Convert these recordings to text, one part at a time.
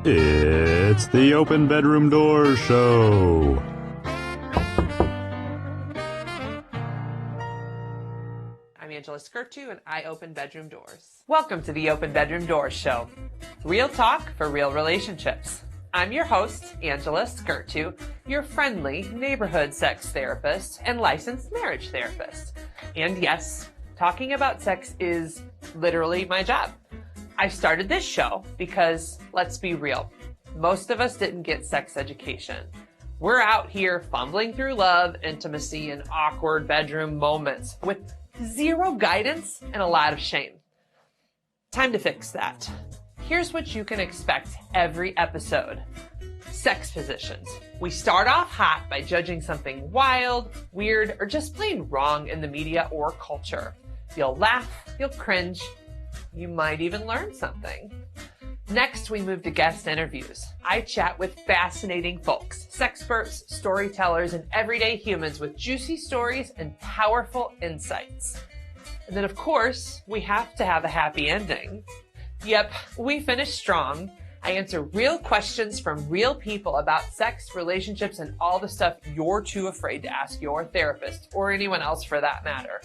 It's the Open Bedroom Doors Show. I'm Angela Skirtu, and I open bedroom doors. Welcome to the Open Bedroom Doors Show. Real talk for real relationships. I'm your host, Angela Skirtu, your friendly neighborhood sex therapist and licensed marriage therapist. And yes, talking about sex is literally my job. I started this show because, let's be real, most of us didn't get sex education. We're out here fumbling through love, intimacy, and awkward bedroom moments with zero guidance and a lot of shame. Time to fix that. Here's what you can expect every episode. Sex positions. We start off hot by judging something wild, weird, or just plain wrong in the media or culture. You'll laugh, you'll cringe, you might even learn something. Next, we move to guest interviews. I chat with fascinating folks, sexperts, storytellers, and everyday humans with juicy stories and powerful insights. And then, of course, we have to have a happy ending. Yep, we finish strong. I answer real questions from real people about sex, relationships, and all the stuff you're too afraid to ask your therapist, or anyone else for that matter.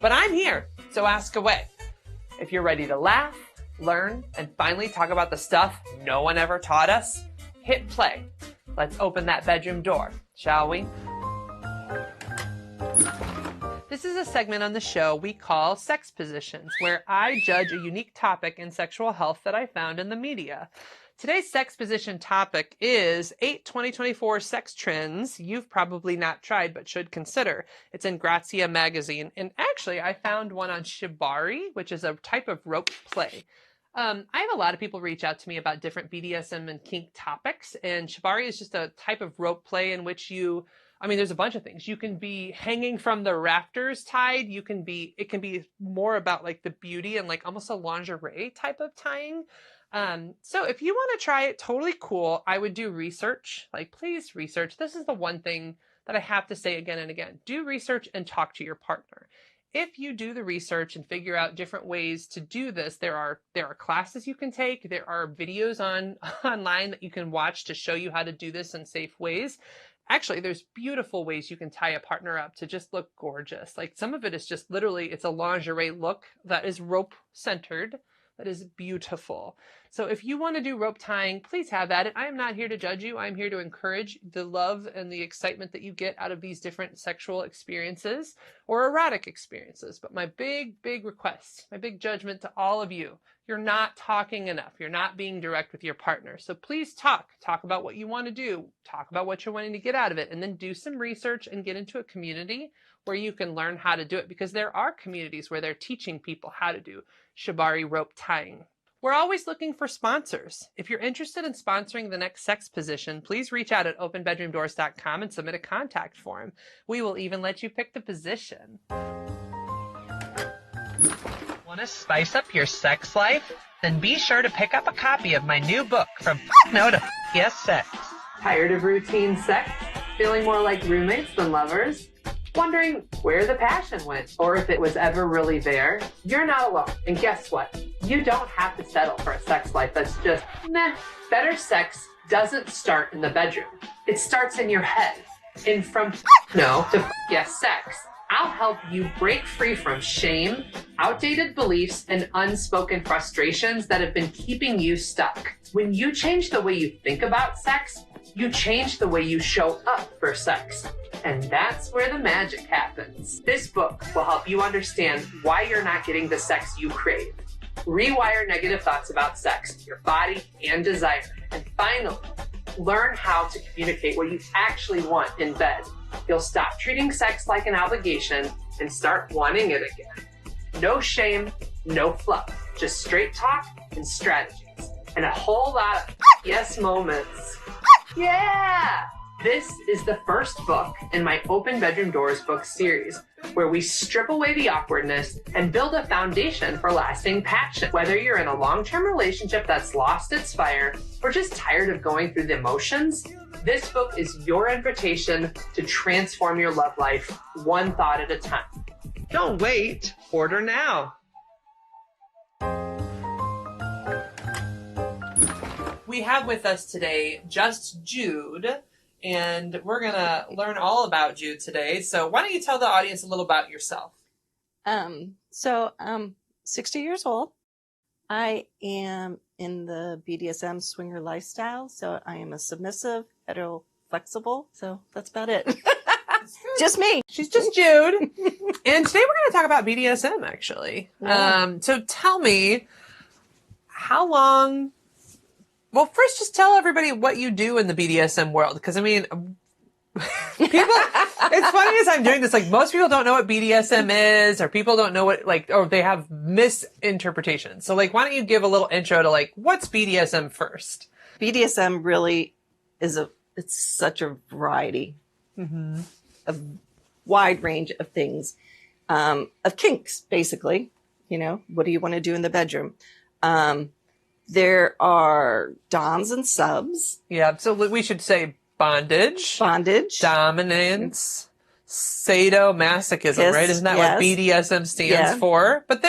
But I'm here, so ask away. If you're ready to laugh, learn, and finally talk about the stuff no one ever taught us, hit play. Let's open that bedroom door, shall we? This is a segment on the show we call Sex Positions, where I judge a unique topic in sexual health that I found in the media. Today's sex position topic is 8 2024 sex trends you've probably not tried but should consider. It's in Grazia magazine. And actually, I found one on shibari, which is a type of rope play. I have a lot of people reach out to me about different BDSM and kink topics. And shibari is just a type of rope play in which there's a bunch of things. You can be hanging from the rafters tied. It can be more about like the beauty and like almost a lingerie type of tying. So if you want to try it, totally cool. I would do research. Please research. This is the one thing that I have to say again and again. Do research and talk to your partner. If you do the research and figure out different ways to do this, there are classes you can take. There are videos online that you can watch to show you how to do this in safe ways. Actually, there's beautiful ways you can tie a partner up to just look gorgeous. Like some of it is just literally, it's a lingerie look that is rope centered. That is beautiful. So if you want to do rope tying, please have at it. I am not here to judge you. I'm here to encourage the love and the excitement that you get out of these different sexual experiences or erotic experiences. But my big request, my big judgment to all of you, you're not talking enough. You're not being direct with your partner. So please talk about what you want to do. Talk about what you're wanting to get out of it, and then do some research and get into a community where you can learn how to do it, because there are communities where they're teaching people how to do shibari rope tying. We're always looking for sponsors. If you're interested in sponsoring the next sex position, please reach out at openbedroomdoors.com and submit a contact form. We will even let you pick the position. Want to spice up your sex life? Then be sure to pick up a copy of my new book, From No to Yes Sex. Tired of routine sex? Feeling more like roommates than lovers? Wondering where the passion went or if it was ever really there? You're not alone. And guess what? You don't have to settle for a sex life that's just meh. Better sex doesn't start in the bedroom. It starts in your head. And from no to yes sex, I'll help you break free from shame, outdated beliefs, and unspoken frustrations that have been keeping you stuck. When you change the way you think about sex, you change the way you show up for sex. And that's where the magic happens. This book will help you understand why you're not getting the sex you crave. Rewire negative thoughts about sex, your body, and desire. And finally, learn how to communicate what you actually want in bed. You'll stop treating sex like an obligation and start wanting it again. No shame, no fluff, just straight talk and strategies. And a whole lot of yes moments. Yeah! This is the first book in my Open Bedroom Doors book series, where we strip away the awkwardness and build a foundation for lasting passion. Whether you're in a long-term relationship that's lost its fire or just tired of going through the emotions, this book is your invitation to transform your love life one thought at a time. Don't wait, order now. We have with us today Just Jude, and we're going to learn all about Jude today. So why don't you tell the audience a little about yourself? So I'm 60 years old. I am in the BDSM swinger lifestyle. So I am a submissive, hetero, flexible. So that's about it. Just me. She's just Jude. And today we're going to talk about BDSM, actually. Yeah. So tell me, how long... Well, first, just tell everybody what you do in the BDSM world. Because, I mean, people... It's funny as I'm doing this, like, most people don't know what BDSM is, or people don't know what, like, or they have misinterpretations. So, like, why don't you give a little intro to, like, what's BDSM first? BDSM really is it's such a variety, a wide range of things, of kinks, basically. You know, what do you want to do in the bedroom? There are doms and subs. Yeah, so we should say bondage, dominance, sadomasochism, right? Isn't that what BDSM stands for? But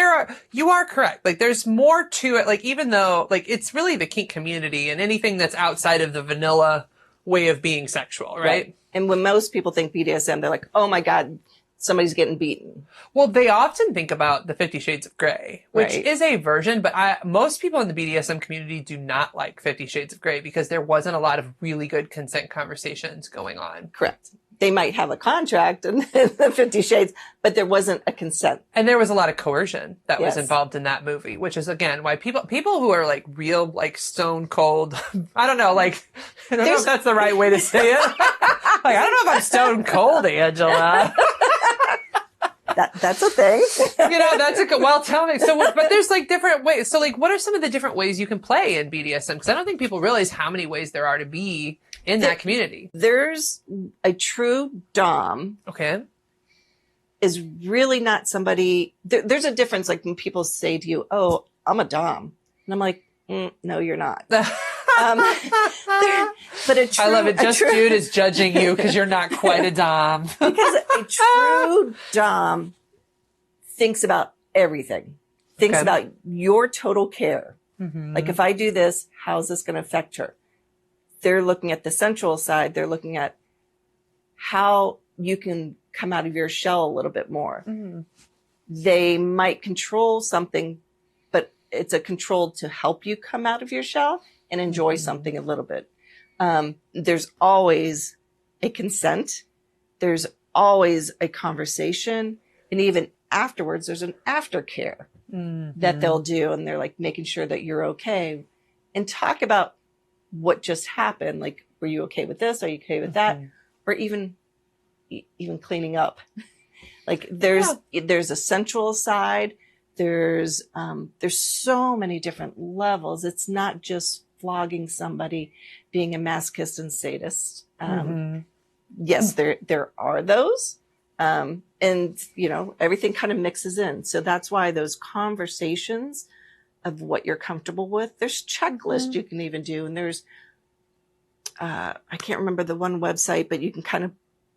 you are correct. Like, there's more to it. Like, even though, like, it's really the kink community and anything that's outside of the vanilla way of being sexual, right? And when most people think BDSM, they're like, oh my God, somebody's getting beaten. Well, they often think about the 50 Shades of Grey, which is a version, but most people in the BDSM community do not like 50 Shades of Grey because there wasn't a lot of really good consent conversations going on. Correct. They might have a contract in the 50 Shades, but there wasn't a consent. And there was a lot of coercion that was involved in that movie, which is, again, why people who are like real, like stone cold, I don't know, like, I don't know if that's the right way to say it. Like, I don't know if I'm stone cold, Angela. That's a thing. You know, that's a good, well, tell me. So, but there's like different ways. So, like, what are some of the different ways you can play in BDSM? Because I don't think people realize how many ways there are to be in that community. There's a true dom. Okay. Is really not somebody, there's a difference. Like when people say to you, oh, I'm a dom. And I'm like, no, you're not. But I love it. Just Jude is judging you because you're not quite a dom. Because a true dom thinks about everything. Thinks about your total care. Like, if I do this, how's this going to affect her? They're looking at the sensual side. They're looking at how you can come out of your shell a little bit more. They might control something, but it's a control to help you come out of your shell and enjoy something a little bit. There's always a consent. There's always a conversation. And even afterwards, there's an aftercare that they'll do. And they're like making sure that you're okay and talk about what just happened. Like, were you okay with this? Are you okay with that? Or even cleaning up. Like, there's a sensual side. There's so many different levels. It's not just flogging somebody, being a masochist and sadist. Yes, there are those. And, you know, everything kind of mixes in. So that's why those conversations of what you're comfortable with, there's checklists you can even do. And there's, I can't remember the one website, but you can kind of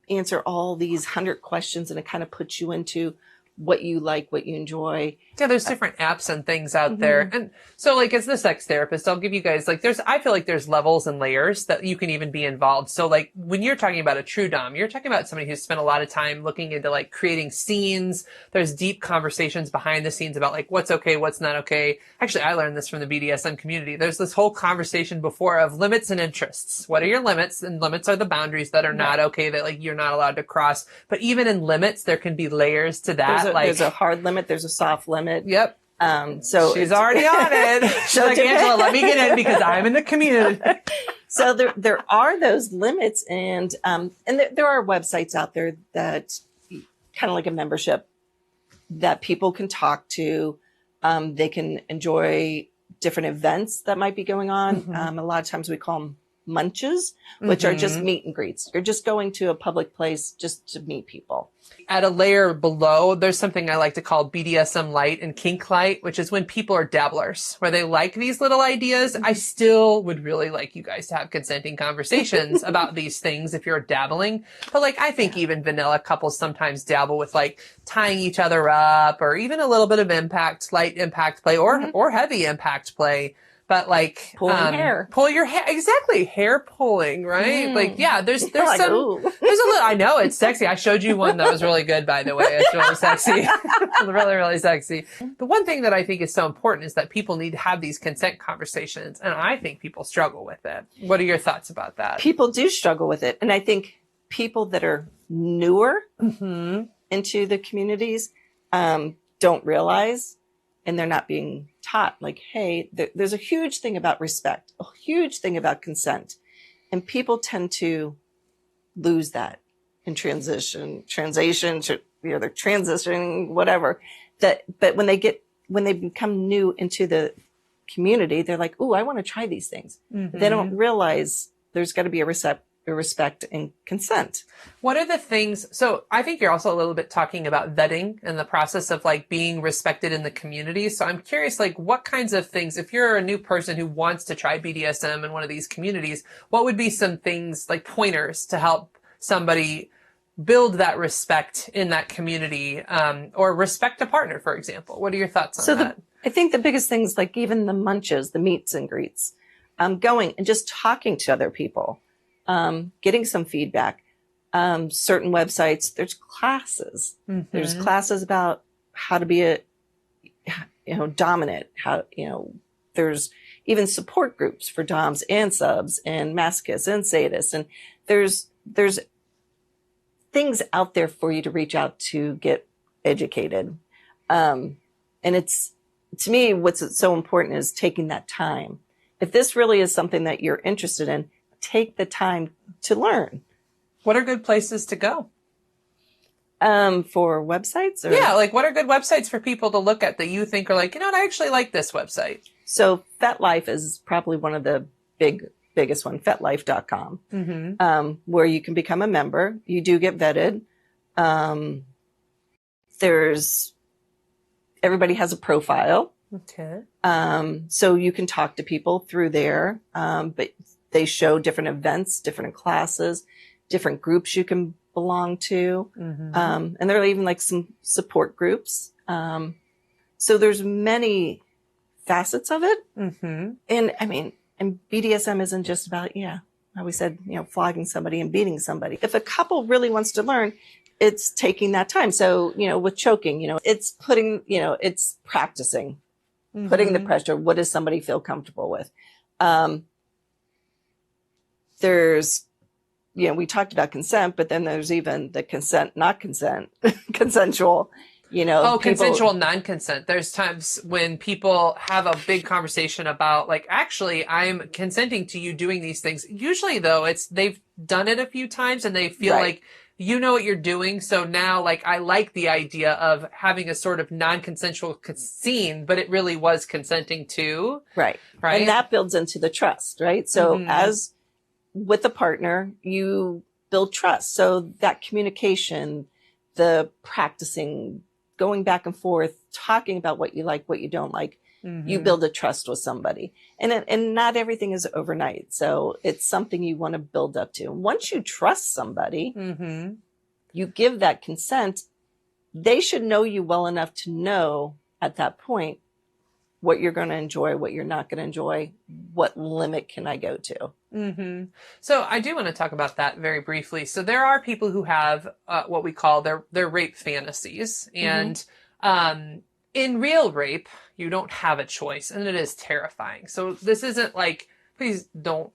answer all these 100 questions and it kind of puts you into what you like, what you enjoy. Yeah, there's different apps and things out there. And so, like, as the sex therapist, I'll give you guys, like, I feel like there's levels and layers that you can even be involved. So, like, when you're talking about a true dom, you're talking about somebody who's spent a lot of time looking into, like, creating scenes. There's deep conversations behind the scenes about, like, what's okay, what's not okay. Actually, I learned this from the BDSM community. There's this whole conversation before of limits and interests. What are your limits? And limits are the boundaries that are not okay, that, like, you're not allowed to cross. But even in limits, there can be layers to that. There's a hard limit. There's a soft limit. Yep. So she's already on it. She's like, Angela, let me get in because I'm in the community. So there are those limits, and there are websites out there that kind of like a membership that people can talk to. They can enjoy different events that might be going on. A lot of times we call them munches, which are just meet and greets. You're just going to a public place just to meet people. At a layer below, there's something I like to call BDSM light and kink light, which is when people are dabblers, where they like these little ideas. I still would really like you guys to have consenting conversations about these things if you're dabbling. But like, I think even vanilla couples sometimes dabble with like tying each other up or even a little bit of light impact play or heavy impact play. But like, Pulling hair. pull your hair. Exactly. Hair pulling, right? Like, yeah, there's Like, some, ooh. there's a little, I know it's sexy. I showed you one that was really good, by the way. It's really sexy. Really, really sexy. The one thing that I think is so important is that people need to have these consent conversations. And I think people struggle with it. What are your thoughts about that? People do struggle with it. And I think people that are newer into the communities don't realize, and they're not being taught, like, hey, there's a huge thing about respect, a huge thing about consent. And people tend to lose that in transition, they're transitioning, whatever. But when they become new into the community, they're like, oh, I want to try these things. They don't realize there's got to be a respect and consent. What are the things? So I think you're also a little bit talking about vetting and the process of like being respected in the community. So I'm curious, like what kinds of things, if you're a new person who wants to try BDSM in one of these communities, what would be some things like pointers to help somebody build that respect in that community, or respect a partner, for example? What are your thoughts on that? I think the biggest things, like even the munches, the meets and greets, going and just talking to other people, getting some feedback. Certain websites, there's classes. There's classes about how to be dominant, there's even support groups for doms and subs and masochists and sadists. And there's things out there for you to reach out to get educated. And it's, to me, what's so important is taking that time. If this really is something that you're interested in, take the time to learn. What are good places to go? For websites? Or? Yeah, like what are good websites for people to look at that you think are like, you know what, I actually like this website? So FetLife is probably one of the biggest one, fetlife.com, where you can become a member. You do get vetted. Everybody has a profile. Okay. So you can talk to people through there. But they show different events, different classes, different groups you can belong to. And there are even like some support groups. So there's many facets of it. And I mean, and BDSM isn't just about, how we said, flogging somebody and beating somebody. If a couple really wants to learn, it's taking that time. So, with choking, it's putting, it's practicing, putting the pressure. What does somebody feel comfortable with? There's, we talked about consent, but then there's even the consent, not consent, consensual, consensual non-consent. There's times when people have a big conversation about like, actually, I'm consenting to you doing these things. Usually though, they've done it a few times and they feel like, you know what you're doing. So now like, I like the idea of having a sort of non-consensual scene, but it really was consenting to. Right. And that builds into the trust, right? So as with a partner, you build trust. So that communication, the practicing, going back and forth, talking about what you like, what you don't like, you build a trust with somebody. And not everything is overnight. So it's something you want to build up to. Once you trust somebody, you give that consent, they should know you well enough to know at that point what you're going to enjoy, what you're not going to enjoy, what limit can I go to. So I do want to talk about that very briefly. So there are people who have what we call their rape fantasies. And in real rape, you don't have a choice, and it is terrifying. So this isn't like, please don't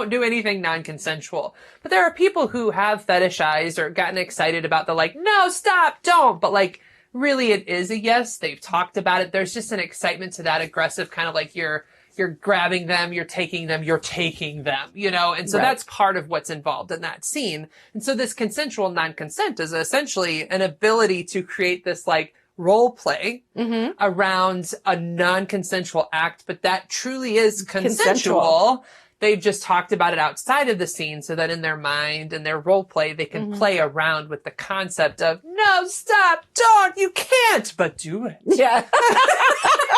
do anything non-consensual. But there are people who have fetishized or gotten excited about the like, no, stop, don't. But like, really it is a yes. They've talked about it. There's just an excitement to that aggressive kind of like you're grabbing them, you're taking them, and so that's part of what's involved in that scene. And so this consensual non-consent is essentially an ability to create this like role play around a non-consensual act, but that truly is consensual. They've just talked about it outside of the scene so that in their mind and their role play, they can play around with the concept of, no, stop, don't, you can't, but do it. Yeah.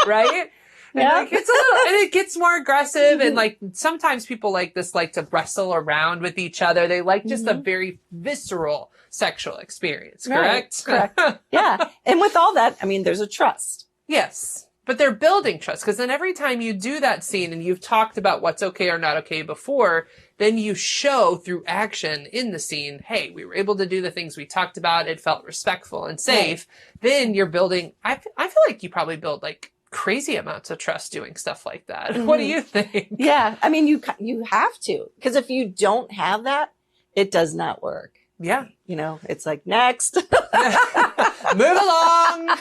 Right? Yeah. And it gets more aggressive. And like, sometimes people like to wrestle around with each other. They like just a very visceral sexual experience, correct? Right. Correct. Yeah. And with all that, I mean, there's a trust. Yes. But they're building trust, because then every time you do that scene and you've talked about what's okay or not okay before, then you show through action in the scene, hey, we were able to do the things we talked about. It felt respectful and safe. Right. Then you're building, I feel like you probably build like crazy amounts of trust doing stuff like that. Mm-hmm. What do you think? Yeah. I mean, you have to, because if you don't have that, it does not work. Yeah. You know, it's like, next. Move along.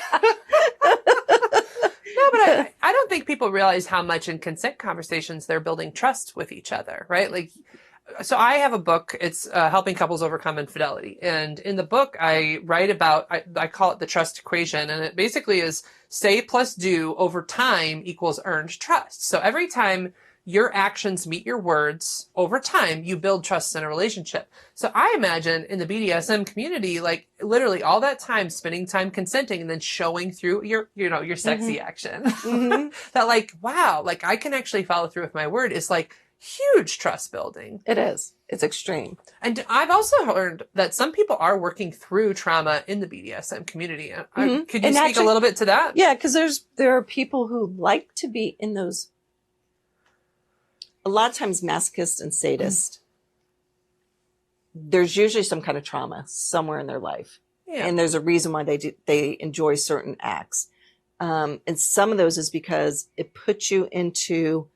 No, but I don't think people realize how much in consent conversations they're building trust with each other, right? Like, so I have a book. It's Helping Couples Overcome Infidelity. And in the book, I write about, I call it the trust equation. And it basically is say plus do over time equals earned trust. So every time your actions meet your words over time, you build trust in a relationship. So I imagine in the BDSM community, like literally all that time, spending time consenting and then showing through your sexy action. Mm-hmm. That like, wow, like I can actually follow through with my word is like huge trust building. It is. It's extreme. And I've also learned that some people are working through trauma in the BDSM community. Mm-hmm. Could you speak a little bit to that? Yeah, because there are people who like to be in those. A lot of times masochist and sadist, there's usually some kind of trauma somewhere in their life. Yeah. And there's a reason why they enjoy certain acts. And some of those is because it puts you into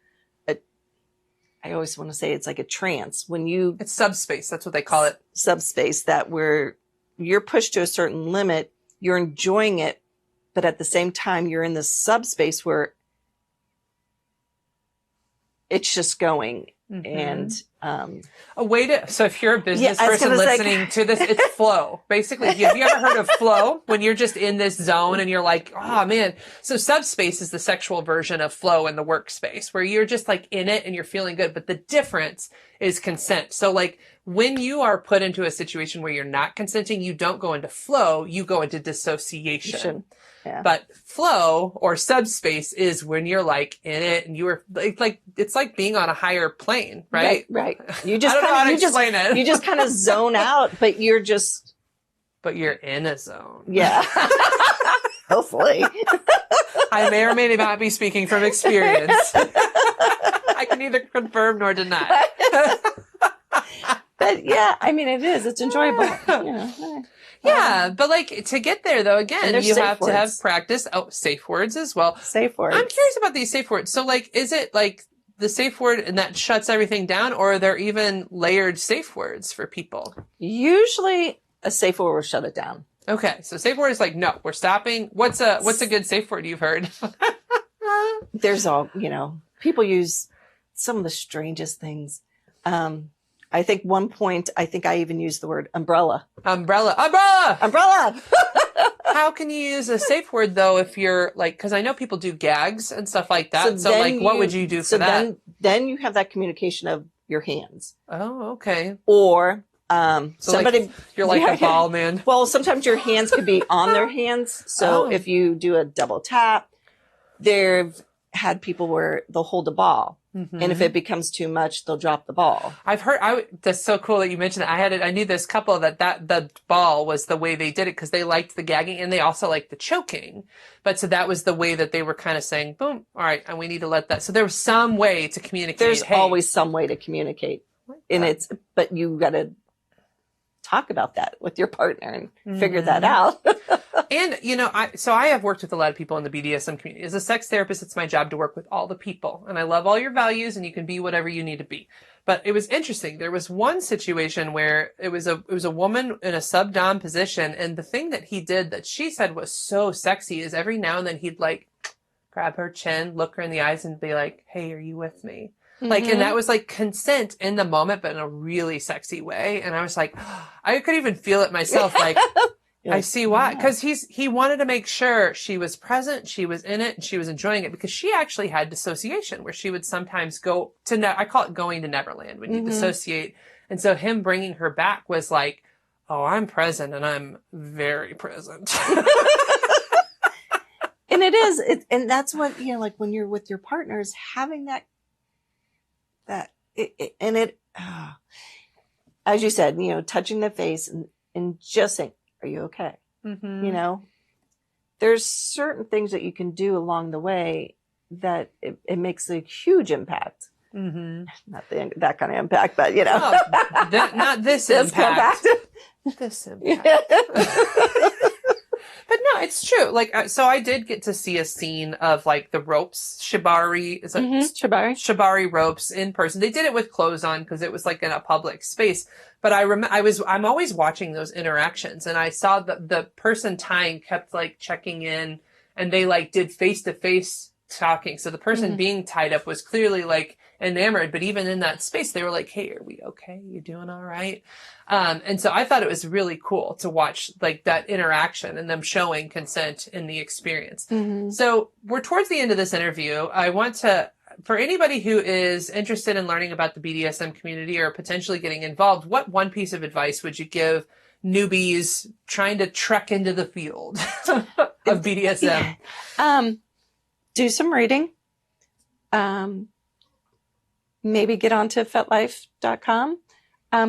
I always want to say it's like a trance. It's subspace. That's what they call it. Subspace, that where you're pushed to a certain limit, you're enjoying it, but at the same time, you're in this subspace where it's just going. Mm-hmm. And a way to, so if you're a business person listening to this, it's flow. Basically, have you ever heard of flow? When you're just in this zone and you're like, oh man. So subspace is the sexual version of flow in the workspace, where you're just like in it and you're feeling good. But the difference is consent. So like when you are put into a situation where you're not consenting, you don't go into flow, you go into dissociation. Yeah. But flow or subspace is when you're like in it and you are like, it's like being on a higher plane, right? Right. You just you just kind of zone out, but you're in a zone. Yeah. Hopefully. I may or may not be speaking from experience. I can neither confirm nor deny. But yeah, I mean, it's enjoyable. Yeah, but like to get there though, again, you have to have practice. Oh, safe words as well. Safe words. I'm curious about these safe words. So like, is it like the safe word and that shuts everything down, or are there even layered safe words for people? Usually a safe word will shut it down. Okay. So safe word is like, no, we're stopping. What's a good safe word you've heard? There's people use some of the strangest things. I think one point, I even used the word umbrella. Umbrella. How can you use a safe word though if you're like, because I know people do gags and stuff like that. So like, what would you do for that? Then you have that communication of your hands. Oh, okay. Or so somebody, like, you're like a ball man. Well, sometimes your hands could be on their hands. So if you do a double tap, they've had people where they'll hold a ball. Mm-hmm. And if it becomes too much, they'll drop the ball. I've heard, that's so cool that you mentioned that. I knew this couple that the ball was the way they did it because they liked the gagging and they also liked the choking. But so that was the way that they were kind of saying, boom, all right, and we need to let that. So there was some way to communicate. There's always some way to communicate. But you got to talk about that with your partner and figure that out. And, I have worked with a lot of people in the BDSM community. As a sex therapist, it's my job to work with all the people. And I love all your values and you can be whatever you need to be. But it was interesting. There was one situation where it was a woman in a sub-dom position. And the thing that he did that she said was so sexy is every now and then he'd like grab her chin, look her in the eyes and be like, hey, are you with me? Like, and that was like consent in the moment, but in a really sexy way. And I was like, I could even feel it myself. Like, I see why. Cause he wanted to make sure she was present, she was in it, and she was enjoying it because she actually had dissociation where she would sometimes go to, I call it going to Neverland when you dissociate. And so him bringing her back was like, oh, I'm present and I'm very present. And it is. And that's what, like when you're with your partners, having as you said, touching the face and just saying, are you okay? Mm-hmm. there's certain things that you can do along the way that it makes a huge impact. Mm-hmm. Not that kind of impact, but you know, not this impact. This impact. But no, it's true. Like, so I did get to see a scene of like the ropes, shibari, is it shibari ropes in person. They did it with clothes on because it was like in a public space. But I'm always watching those interactions, and I saw the person tying kept like checking in, and they like did face to face talking. So the person being tied up was clearly like enamored, but even in that space, they were like, "Hey, are we okay? You doing all right?" And so I thought it was really cool to watch like that interaction and them showing consent in the experience. So we're towards the end of this interview. I want to, for anybody who is interested in learning about the BDSM community or potentially getting involved, what one piece of advice would you give newbies trying to trek into the field of BDSM? Do some reading. Maybe get onto fetlife.com,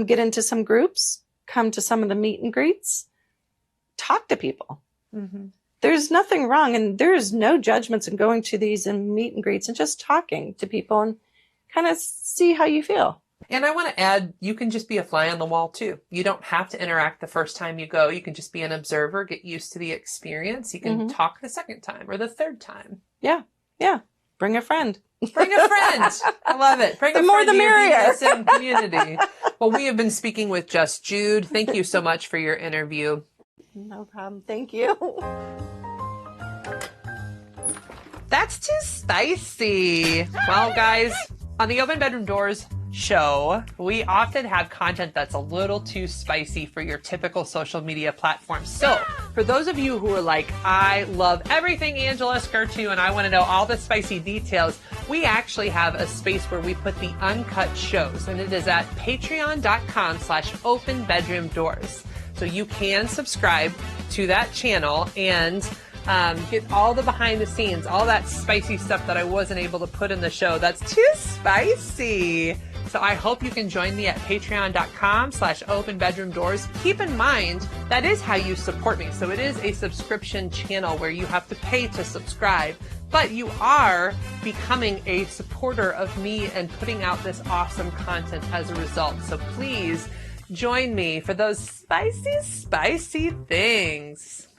get into some groups, come to some of the meet and greets, talk to people. There's nothing wrong, and there's no judgments in going to these and meet and greets and just talking to people and kind of see how you feel. And I want to add, you can just be a fly on the wall too. You don't have to interact the first time you go. You can just be an observer, get used to the experience. You can talk the second time or the third time. Yeah. Yeah. Bring a friend. Bring a friend. I love it. Bring the a more friend the to your merrier. BDSM community. Well, we have been speaking with Just Jude. Thank you so much for your interview. No problem. Thank you. That's too spicy. Well, guys, on the Open Bedroom Doors show, we often have content that's a little too spicy for your typical social media platforms. So for those of you who are like, I love everything Angela Skirt to and I want to know all the spicy details, we actually have a space where we put the uncut shows, and it is at patreon.com/openbedroomdoors. So you can subscribe to that channel and get all the behind the scenes, all that spicy stuff that I wasn't able to put in the show. That's too spicy. So I hope you can join me at patreon.com/openbedroomdoors. Keep in mind, that is how you support me. So it is a subscription channel where you have to pay to subscribe, but you are becoming a supporter of me and putting out this awesome content as a result. So please join me for those spicy, spicy things.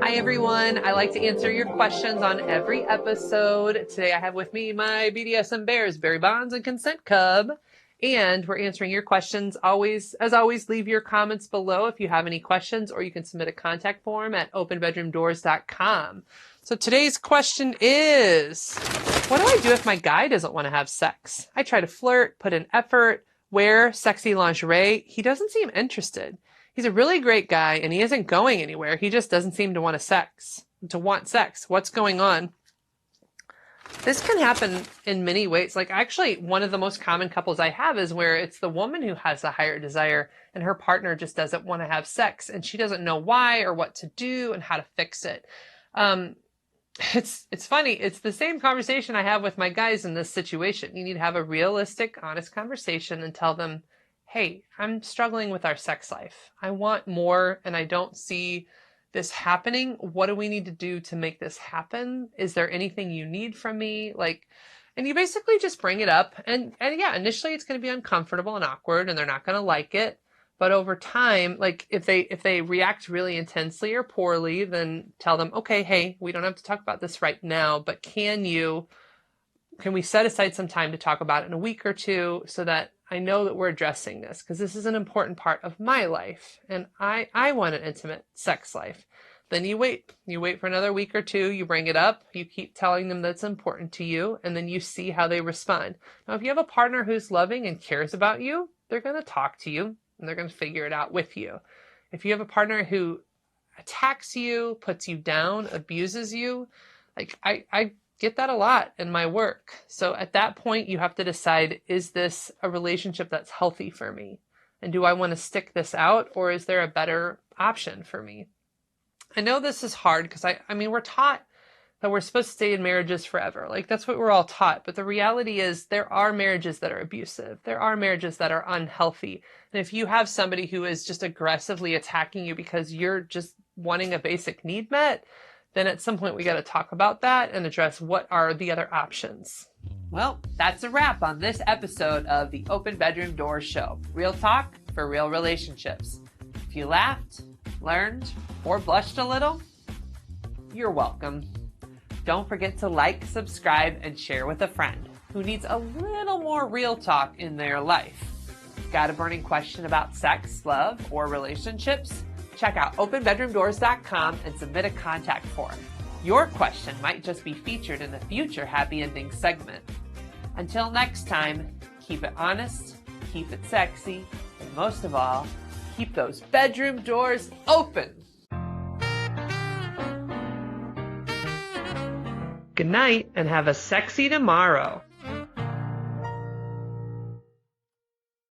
Hi everyone, I like to answer your questions on every episode. Today I have with me my BDSM bears, Barry Bonds and Consent Cub. And we're answering your questions. As always, leave your comments below if you have any questions, or you can submit a contact form at openbedroomdoors.com. So today's question is, what do I do if my guy doesn't want to have sex? I try to flirt, put in effort, wear sexy lingerie. He doesn't seem interested. He's a really great guy and he isn't going anywhere. He just doesn't seem to want sex. What's going on? This can happen in many ways. Like actually, one of the most common couples I have is where it's the woman who has the higher desire and her partner just doesn't want to have sex and she doesn't know why or what to do and how to fix it. It's funny. It's the same conversation I have with my guys in this situation. You need to have a realistic, honest conversation and tell them, hey, I'm struggling with our sex life. I want more and I don't see this happening. What do we need to do to make this happen? Is there anything you need from me? And you basically just bring it up. And yeah, initially it's going to be uncomfortable and awkward and they're not going to like it. But over time, like if they react really intensely or poorly, then tell them, okay, hey, we don't have to talk about this right now, but can we set aside some time to talk about it in a week or two so that I know that we're addressing this because this is an important part of my life and I want an intimate sex life. Then you wait for another week or two, you bring it up, you keep telling them that's important to you, and then you see how they respond. Now, if you have a partner who's loving and cares about you, they're going to talk to you and they're going to figure it out with you. If you have a partner who attacks you, puts you down, abuses you, like I get that a lot in my work. So at that point, you have to decide, is this a relationship that's healthy for me? And do I want to stick this out or is there a better option for me? I know this is hard because I mean, we're taught that we're supposed to stay in marriages forever. Like, that's what we're all taught. But the reality is there are marriages that are abusive. There are marriages that are unhealthy. And if you have somebody who is just aggressively attacking you because you're just wanting a basic need met, then at some point we got to talk about that and address what are the other options. Well, that's a wrap on this episode of the Open Bedroom Doors Show. Real talk for real relationships. If you laughed, learned, or blushed a little, you're welcome. Don't forget to like, subscribe, and share with a friend who needs a little more real talk in their life. Got a burning question about sex, love, or relationships? Check out openbedroomdoors.com and submit a contact form. Your question might just be featured in a future Happy Ending segment. Until next time, keep it honest, keep it sexy, and most of all, keep those bedroom doors open. Good night and have a sexy tomorrow.